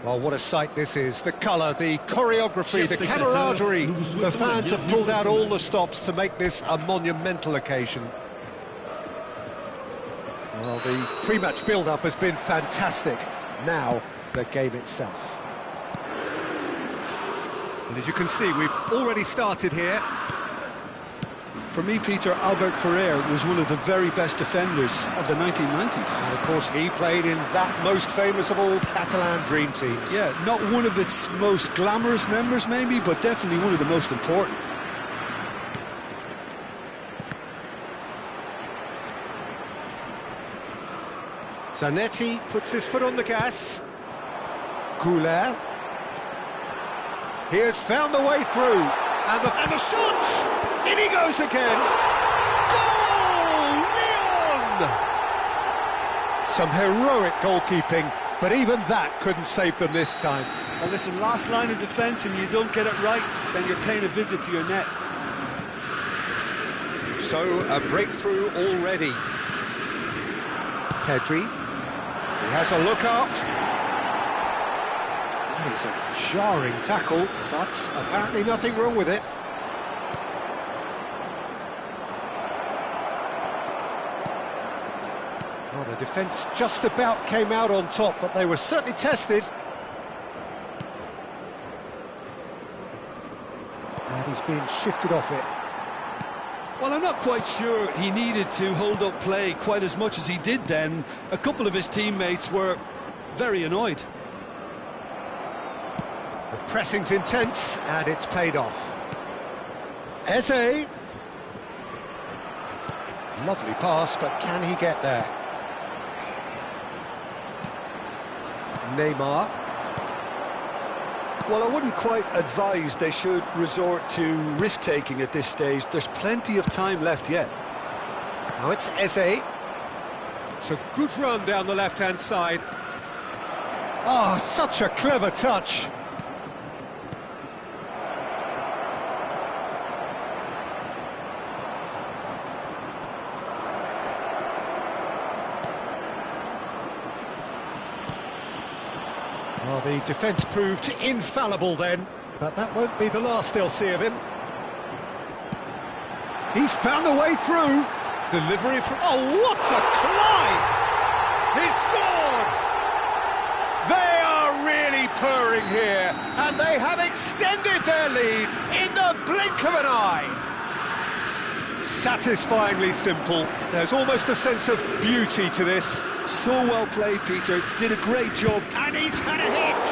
Well, what a sight this is. The colour, the choreography, the camaraderie. The fans have pulled out all the stops to make this a monumental occasion. Well, the pre-match build-up has been fantastic. Now, the game itself. And as you can see, we've already started here. For me, Peter, Albert Ferrer was one of the very best defenders of the 1990s. And of course, he played in that most famous of all Catalan dream teams. Yeah, not one of its most glamorous members, maybe, but definitely one of the most important. Zanetti puts his foot on the gas. Goulet. He has found the way through. And the shot! In he goes again. Goal! Leon! Some heroic goalkeeping, but even that couldn't save them this time. Well, listen, last line of defence, and you don't get it right, then you're paying a visit to your net. So, a breakthrough already. Pedri. He has a look up. That is a jarring tackle, but apparently nothing wrong with it. Well, the defence just about came out on top, but they were certainly tested. And he's being shifted off it. Well, I'm not quite sure he needed to hold up play quite as much as he did then. A couple of his teammates were very annoyed. The pressing's intense, and it's paid off. Eze. Lovely pass, but can he get there? Neymar. Well, I wouldn't quite advise they should resort to risk-taking at this stage. There's plenty of time left yet. Now it's Eze. It's a good run down the left-hand side. Oh, such a clever touch. Well, the defence proved infallible then, but that won't be the last they'll see of him. He's found a way through. Delivery from... Oh, what a climb! He's scored! They are really purring here, and they have extended their lead in the blink of an eye. Satisfyingly simple. There's almost a sense of beauty to this. So well played, Peter. Did a great job. And he's had a hit!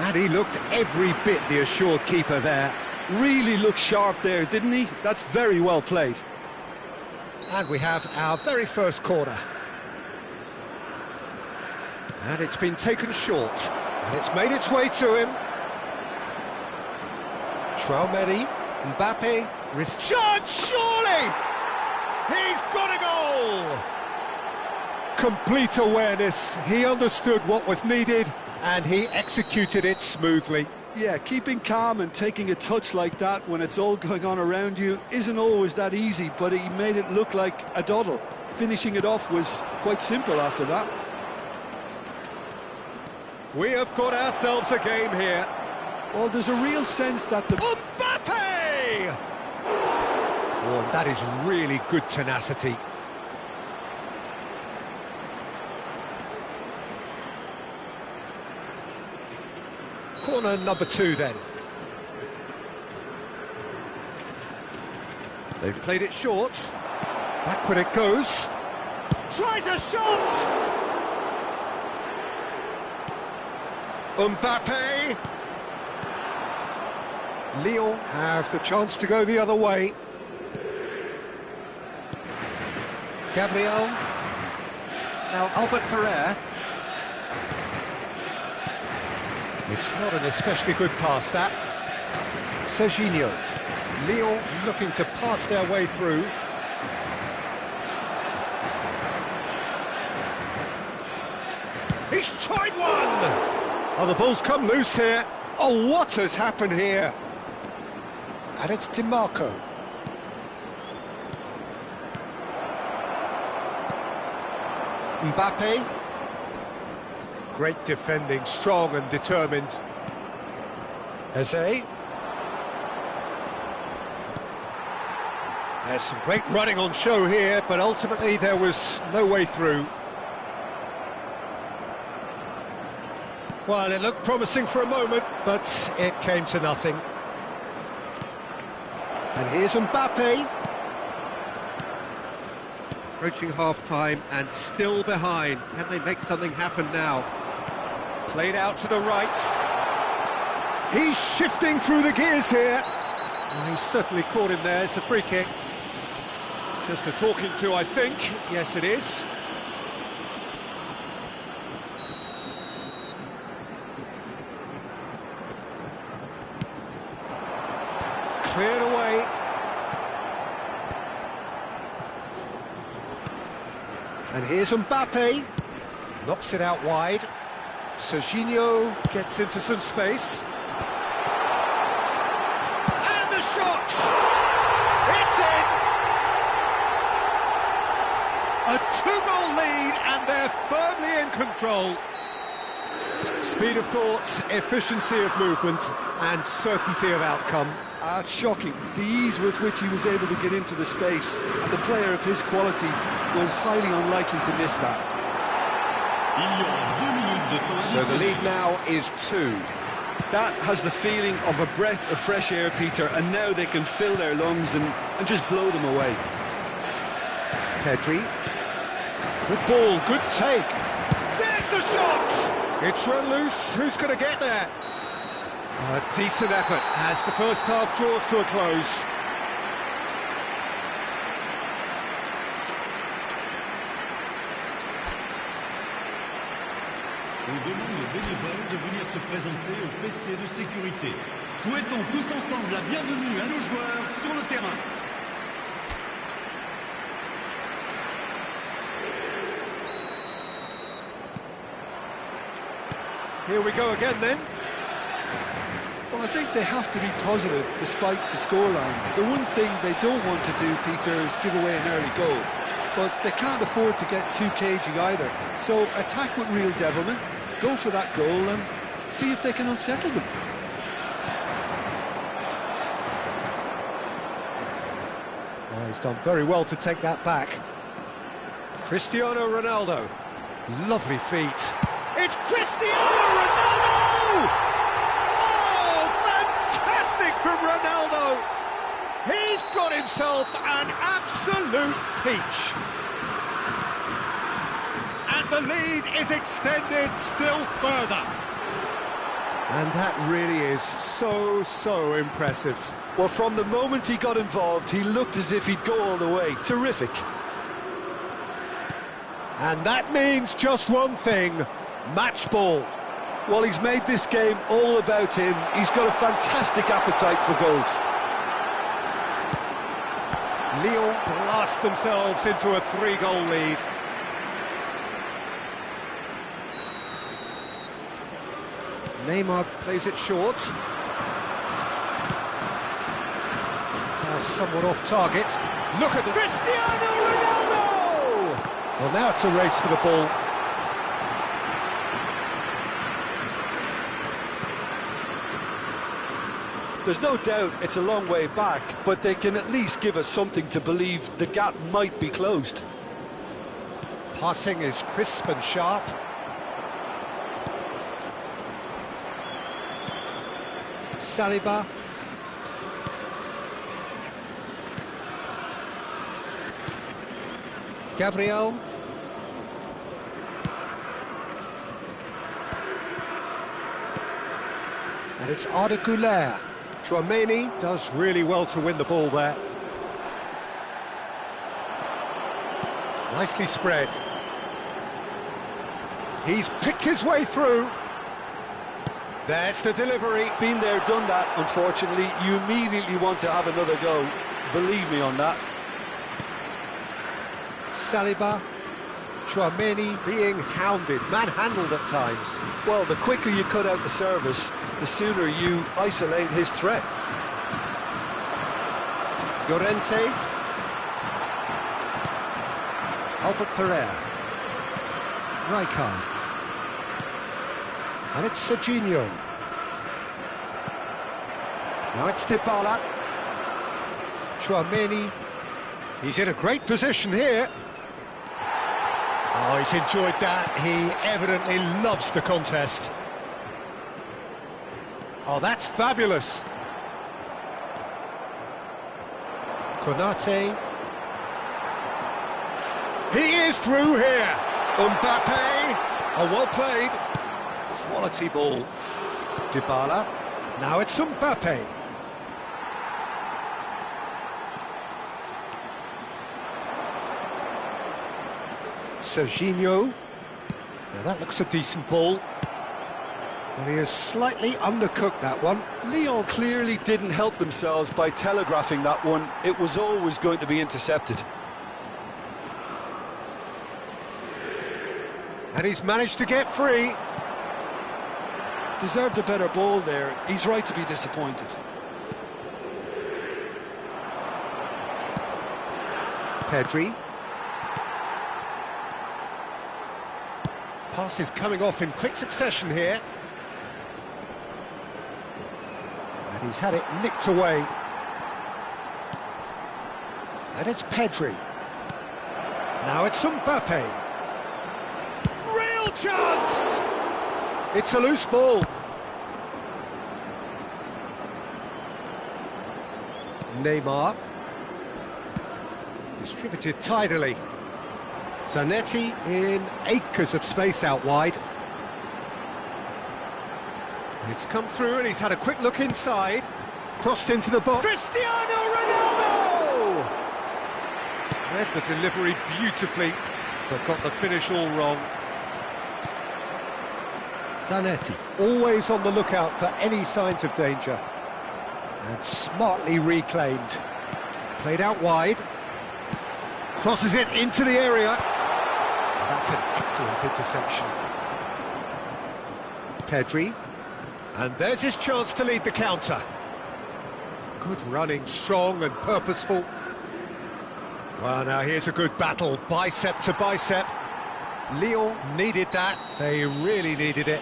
And he looked every bit the assured keeper there. Really looked sharp there, didn't he? That's very well played. And we have our very first corner. And it's been taken short. And it's made its way to him. Traoré, Mbappe, chance, surely! He's got a goal! Complete awareness. He understood what was needed, and he executed it smoothly. Yeah, keeping calm and taking a touch like that when it's all going on around you isn't always that easy, but he made it look like a doddle. Finishing it off was quite simple after that. We have got ourselves a game here. Well, there's a real sense that the... Mbappe! Oh, and that is really good tenacity. Corner number 2 then. They've played it short. Backward it goes. Tries a shot! Mbappe! Lyon have the chance to go the other way. Gabriel. Now Albert Ferrer. It's not an especially good pass, that. Serginho. Lyon looking to pass their way through. He's tried one! Oh, the ball's come loose here. Oh, what has happened here? And it's DiMarco. Mbappe. Great defending, strong and determined. Eze. There's some great running on show here, but ultimately there was no way through. Well, it looked promising for a moment, but it came to nothing. And here's Mbappe. Approaching half-time and still behind. Can they make something happen now? Played out to the right. He's shifting through the gears here. Well, he's certainly caught him there. It's a free kick. Just a talking to, I think. Yes, it is. Cleared away. And here's Mbappe. Knocks it out wide. Serginho gets into some space. And the shot! It's in! A two-goal lead and they're firmly in control. Speed of thought, efficiency of movement and certainty of outcome. It's shocking, the ease with which he was able to get into the space, and the player of his quality was highly unlikely to miss that. So the lead now is 2. That has the feeling of a breath of fresh air, Peter, and now they can fill their lungs and just blow them away. Pedri. Good ball, good take. There's the shot! It's run loose, who's going to get there? A decent effort as the first half draws to a close. On demande aux bénévoles de venir se présenter au PC de sécurité. Souhaitons tous ensemble la bienvenue à nos joueurs sur le terrain. Here we go again then. Well, I think they have to be positive despite the scoreline. The one thing they don't want to do, Peter, is give away an early goal. But they can't afford to get too cagey either. So attack with real devilment, go for that goal and see if they can unsettle them. Oh, he's done very well to take that back. Cristiano Ronaldo. Lovely feet. It's Cristiano Ronaldo! Oh, fantastic from Ronaldo! He's got himself an absolute peach. And the lead is extended still further. And that really is so impressive. Well, from the moment he got involved, he looked as if he'd go all the way. Terrific. And that means just one thing. Match ball. Well, he's made this game all about him. He's got a fantastic appetite for goals. Lyon blast themselves into a 3-goal lead. Neymar plays it short. Pass somewhat off target. Look at the... Cristiano Ronaldo! Well, now it's a race for the ball. There's no doubt it's a long way back, but they can at least give us something to believe the gap might be closed. Passing is crisp and sharp. Saliba. Gabriel. And it's Arda Güler. Tchouaméni does really well to win the ball there. Nicely spread. He's picked his way through. There's the delivery. Been there, done that, unfortunately. You immediately want to have another go. Believe me on that. Saliba. Tchouaméni being hounded, manhandled at times. Well, the quicker you cut out the service, the sooner you isolate his threat. Llorente. Albert Ferrer. Rijkaard. And it's Serginho. Now it's Dybala. Chouameni. He's in a great position here. Oh, he's enjoyed that. He evidently loves the contest. Oh, that's fabulous. Konate. He is through here. Mbappe. Oh, well played. Quality ball. Dybala. Now it's Mbappe. Serginho. Now that looks a decent ball. And he has slightly undercooked that one. Lyon clearly didn't help themselves by telegraphing that one. It was always going to be intercepted. And he's managed to get free. Deserved a better ball there. He's right to be disappointed. Pedri. Pass is coming off in quick succession here. And he's had it nicked away. And it's Pedri. Now it's Mbappe. Real chance! It's a loose ball. Neymar. Distributed tidily. Zanetti in acres of space out wide. It's come through and he's had a quick look inside. Crossed into the box. Cristiano Ronaldo! Read the delivery beautifully, but got the finish all wrong. Zanetti, always on the lookout for any signs of danger. And smartly reclaimed. Played out wide. Crosses it into the area. That's an excellent interception. Pedri. And there's his chance to lead the counter. Good running, strong and purposeful. Well, now here's a good battle, bicep to bicep. Lyon needed that, they really needed it.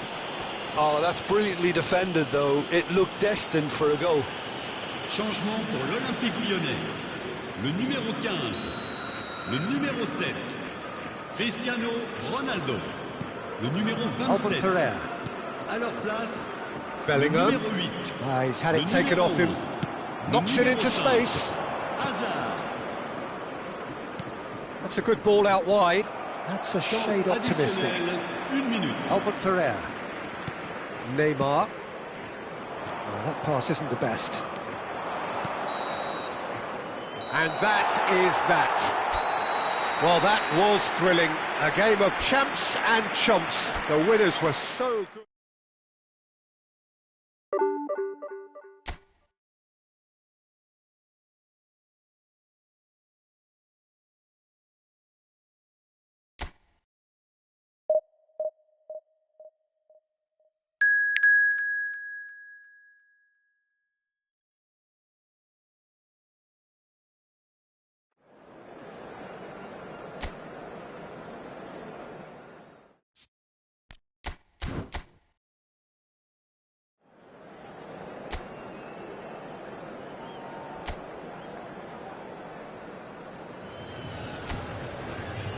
Oh, that's brilliantly defended, though. It looked destined for a goal. Changement pour l'Olympique Lyonnais. Le numéro 15, le numéro 7, Cristiano Ronaldo. Le numéro 27, à leur place, Bellingham. le numéro 8. He's had it taken off him. Knocks it into space. Hazard. That's a good ball out wide. That's a shade optimistic. Une minute. Albert Ferrer. Neymar. Oh, that pass isn't the best. And that is that. Well, that was thrilling. A game of champs and chumps. The winners were so good.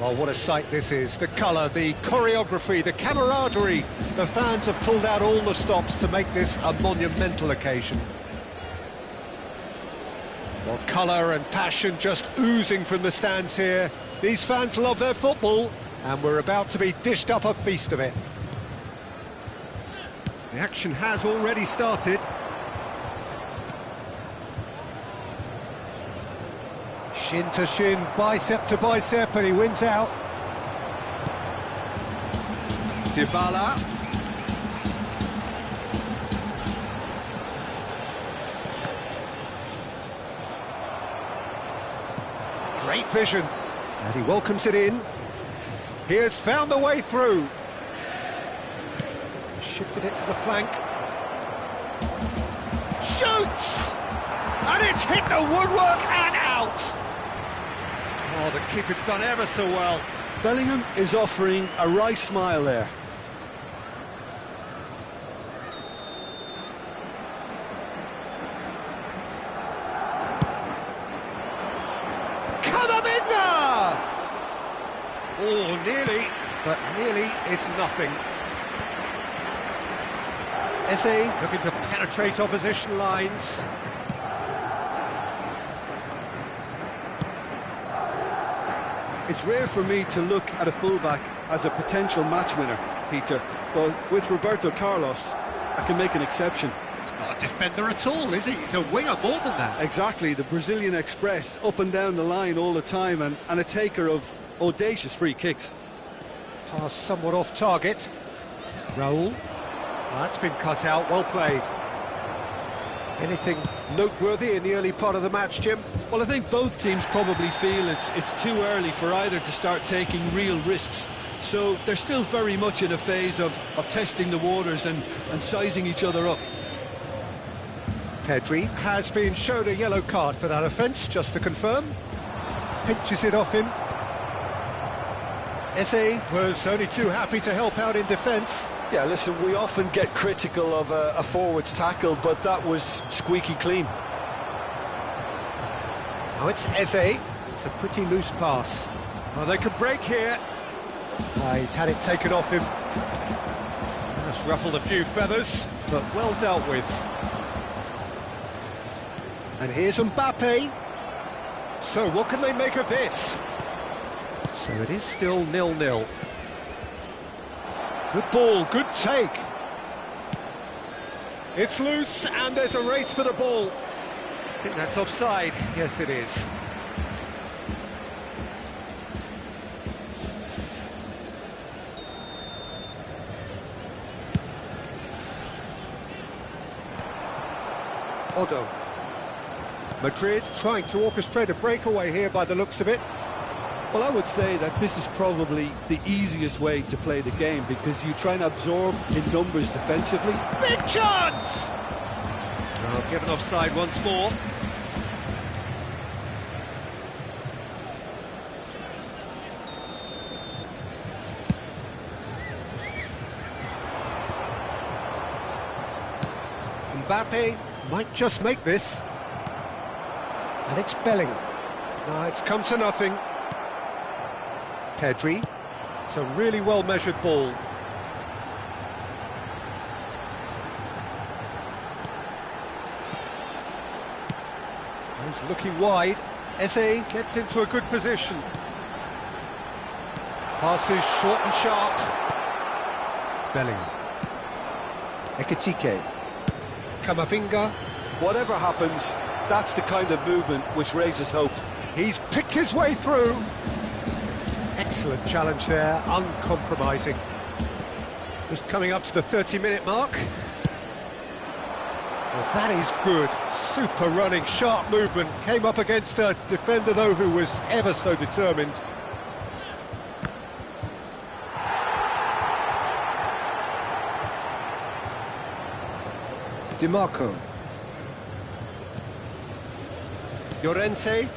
Well, what a sight this is. The colour, the choreography, the camaraderie. The fans have pulled out all the stops to make this a monumental occasion. Well, colour and passion just oozing from the stands here. These fans love their football, and we're about to be dished up a feast of it. The action has already started. Shin to shin, bicep to bicep, and he wins out. Dybala. Great vision, and he welcomes it in. He has found the way through. Shifted it to the flank. Shoots! And it's hit the woodwork and out! Oh, the keeper's done ever so well. Bellingham is offering a wry smile there. Oh, nearly, but nearly is nothing. Eze looking to penetrate opposition lines. It's rare for me to look at a fullback as a potential match winner, Peter, but with Roberto Carlos, I can make an exception. He's not a defender at all, is he? He's a winger more than that. Exactly, the Brazilian Express, up and down the line all the time, and a taker of audacious free kicks. Pass somewhat off target. Raul. That's been cut out, well played. Anything noteworthy in the early part of the match, Jim? Well, I think both teams probably feel it's too early for either to start taking real risks. So they're still very much in a phase of testing the waters and sizing each other up. Pedri has been shown a yellow card for that offence, just to confirm. Pinches it off him. Eze was only too happy to help out in defence. Yeah, listen, we often get critical of a forward's tackle, but that was squeaky clean. Now it's Eze. It's a pretty loose pass. Well, they could break here. He's had it taken off him. That's ruffled a few feathers, but well dealt with. And here's Mbappe. So what can they make of this? So it is still 0-0. Good ball, good take. It's loose, and there's a race for the ball. I think that's offside. Yes, it is. Odo. Madrid trying to orchestrate a breakaway here by the looks of it. Well, I would say that this is probably the easiest way to play the game because you try and absorb in numbers defensively. Big chance! Well, given offside once more. Mbappe might just make this. And it's Bellingham. No, it's come to nothing. Pedri. It's a really well-measured ball. He's looking wide. Eze gets into a good position. Passes short and sharp. Bellingham. Ekitike. Camavinga. Whatever happens, that's the kind of movement which raises hope. He's picked his way through. Excellent challenge there, uncompromising. Just coming up to the 30-minute mark. Well, that is good. Super running, sharp movement. Came up against a defender, though, who was ever so determined. DiMarco. Llorente.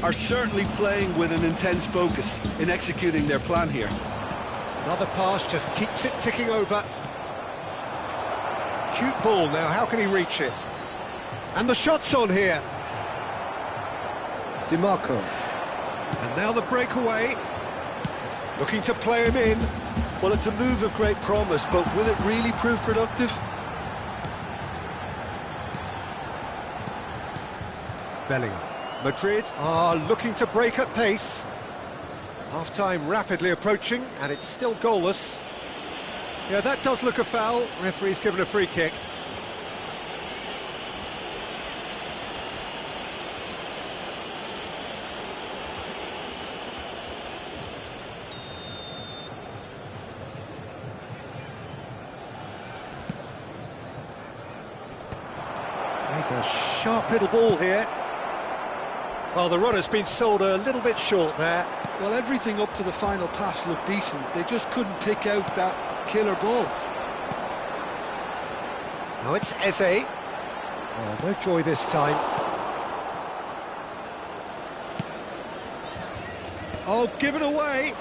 Are certainly playing with an intense focus in executing their plan here. Another pass just keeps it ticking over. Cute ball now, how can he reach it? And the shot's on here. DiMarco. And now the breakaway. Looking to play him in. Well, it's a move of great promise, but will it really prove productive? Bellingham. Madrid are looking to break at pace. Half-time rapidly approaching, and it's still goalless. Yeah, that does look a foul. Referee's given a free kick. There's a sharp little ball here. Well, the runner's been sold a little bit short there. Well, everything up to the final pass looked decent. They just couldn't pick out that killer ball. Now it's Eze. Oh, no joy this time. Oh, given away.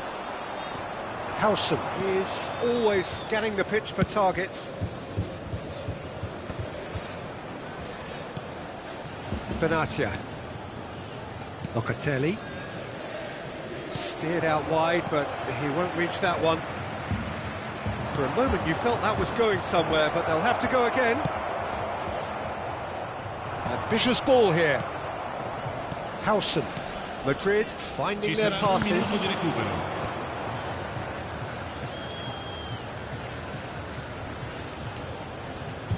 Howson is always scanning the pitch for targets. Benatia. Locatelli. Steered out wide, but he won't reach that one. For a moment you felt that was going somewhere, but they'll have to go again. Ambitious ball here. Howson. Madrid finding their passes.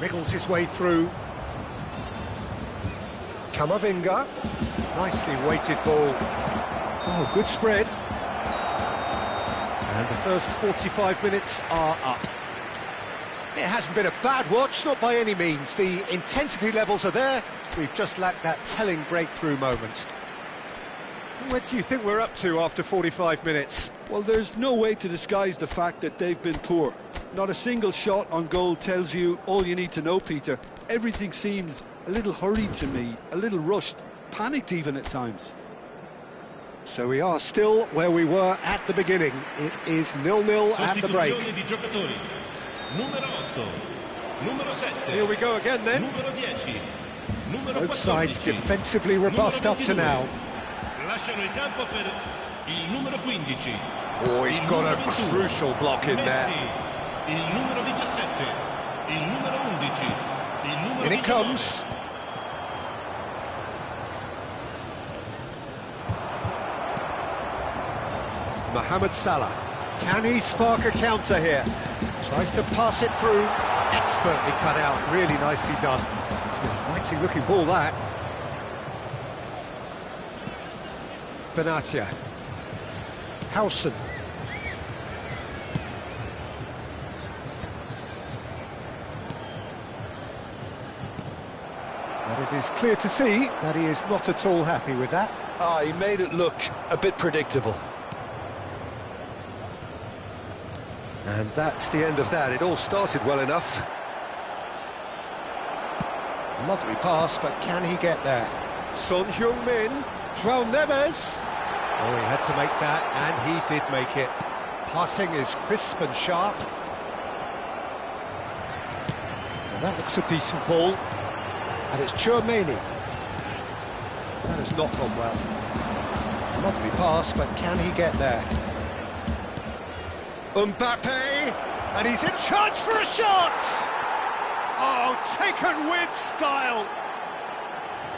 Wriggles his way through. Camavinga. Nicely weighted ball. Oh, good spread. And the first 45 minutes are up. It hasn't been a bad watch, not by any means. The intensity levels are there. We've just lacked that telling breakthrough moment. What do you think we're up to after 45 minutes? Well, there's no way to disguise the fact that they've been poor. Not a single shot on goal tells you all you need to know, Peter. Everything seems a little hurried to me, a little rushed, panicked even at times. So we are still where we were at the beginning. It is 0-0 at the break. Here we go again then. Both sides defensively robust up to now. Oh, he's got a crucial block in there. In it comes. Mohamed Salah. Can he spark a counter here? Tries to pass it through. Expertly cut out. Really nicely done. It's an inviting looking ball, that. Benatia. Howson. But it is clear to see that he is not at all happy with that. He made it look a bit predictable. And that's the end of that. It all started well enough. Lovely pass, but can he get there? Son Heung-min, João Neves. Oh, he had to make that, and he did make it. Passing is crisp and sharp. And that looks a decent ball. And it's Tchouaméni. That has not gone well. Lovely pass, but can he get there? Mbappe, and he's in charge for a shot! Oh, taken with style!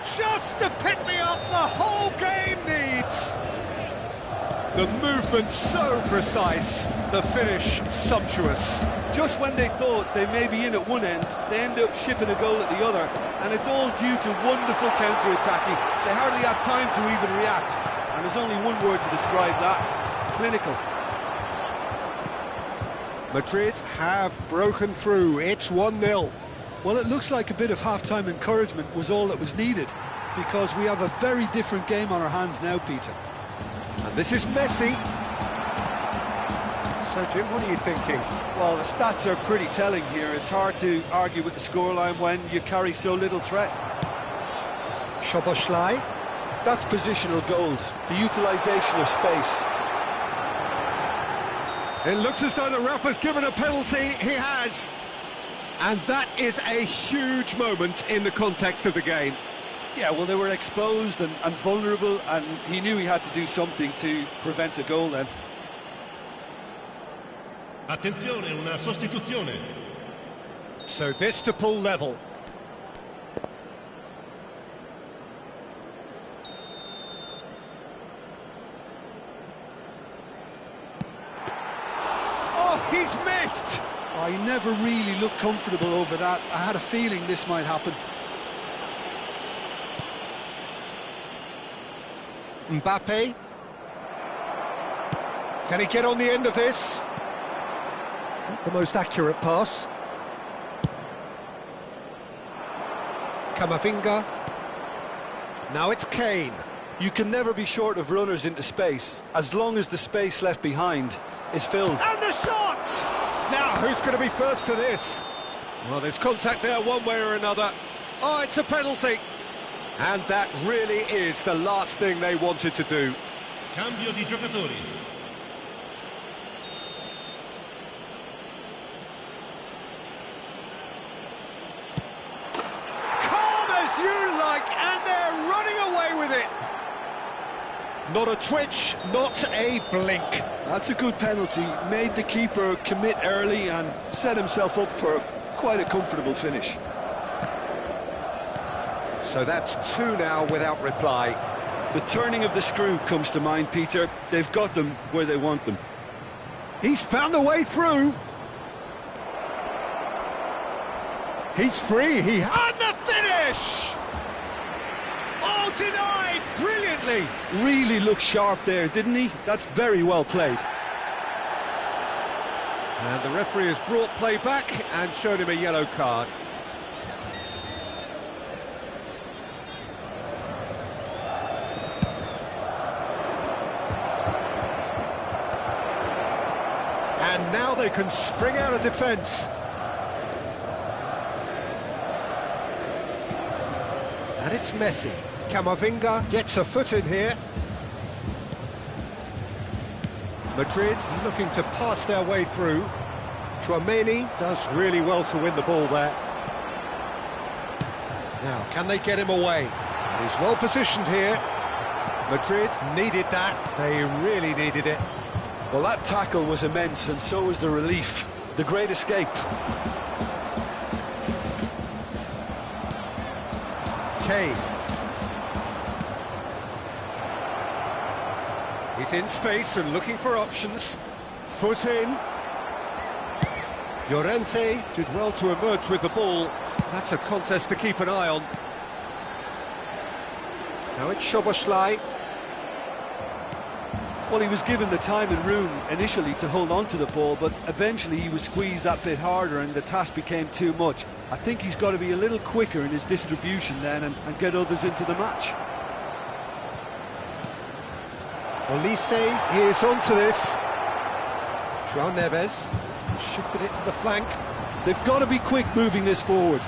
Just to pick me up the whole game needs! The movement so precise, the finish sumptuous. Just when they thought they may be in at one end, they end up shipping a goal at the other, and it's all due to wonderful counter-attacking. They hardly had time to even react, and there's only one word to describe that: clinical. Madrid have broken through. It's 1-0. Well, it looks like a bit of half-time encouragement was all that was needed, because we have a very different game on our hands now, Peter. And this is Messi. So, Jim, what are you thinking? Well, the stats are pretty telling here. It's hard to argue with the scoreline when you carry so little threat. Szoboszlai. That's positional goals, the utilisation of space. It looks as though the ref has given a penalty. He has. And that is a huge moment in the context of the game. Yeah, well, they were exposed and vulnerable, and he knew he had to do something to prevent a goal then. Attenzione, una sostituzione. So this to pull level. Oh, he's missed! He never really looked comfortable over that. I had a feeling this might happen. Mbappe. Can he get on the end of this? Not the most accurate pass. Camavinga. Now it's Kane. You can never be short of runners into space, as long as the space left behind is filled. And the shot! Now, who's going to be first to this? Well, there's contact there one way or another. Oh, it's a penalty. And that really is the last thing they wanted to do. Cambio di giocatori. Calm as you like, and they're running away with it. Not a twitch, not a blink. That's a good penalty. Made the keeper commit early and set himself up for quite a comfortable finish. So that's 2 now without reply. The turning of the screw comes to mind, Peter. They've got them where they want them. He's found a way through. He's free, and the finish! Oh, denied brilliantly. Really looked sharp there, didn't he? That's very well played. And the referee has brought play back and shown him a yellow card. And now they can spring out of defence. And it's Messi. Camavinga gets a foot in here. Madrid looking to pass their way through. Tchouaméni does really well to win the ball there. Now, can they get him away? He's well positioned here. Madrid needed that. They really needed it. Well, that tackle was immense, and so was the relief. The great escape. Kane. He's in space and looking for options. Foot in. Llorente did well to emerge with the ball. That's a contest to keep an eye on. Now it's Szoboszlai. Well, he was given the time and room initially to hold on to the ball, but eventually he was squeezed that bit harder and the task became too much. I think he's got to be a little quicker in his distribution then and get others into the match. Olise is onto this. João Neves shifted it to the flank. They've got to be quick moving this forward.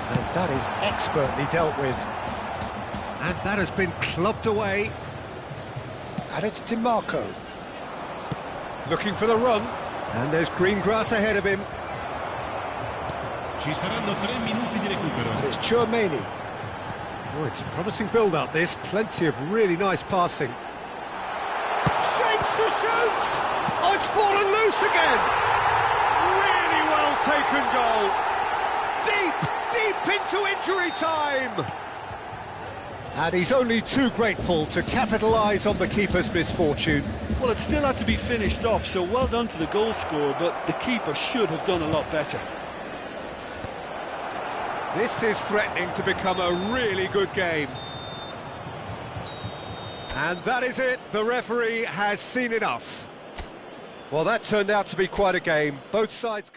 And that is expertly dealt with. And that has been clubbed away. And it's Di Marco. Looking for the run. And there's green grass ahead of him. Ci saranno 3 minuti di recupero. And it's Tchouaméni. Oh, it's a promising build-up, this. Plenty of really nice passing. Shapes to shoot! Oh, it's fallen loose again! Really well taken goal. Deep into injury time! And he's only too grateful to capitalise on the keeper's misfortune. Well, it still had to be finished off, so well done to the goal scorer, but the keeper should have done a lot better. This is threatening to become a really good game. And that is it. The referee has seen enough. Well, that turned out to be quite a game. Both sides...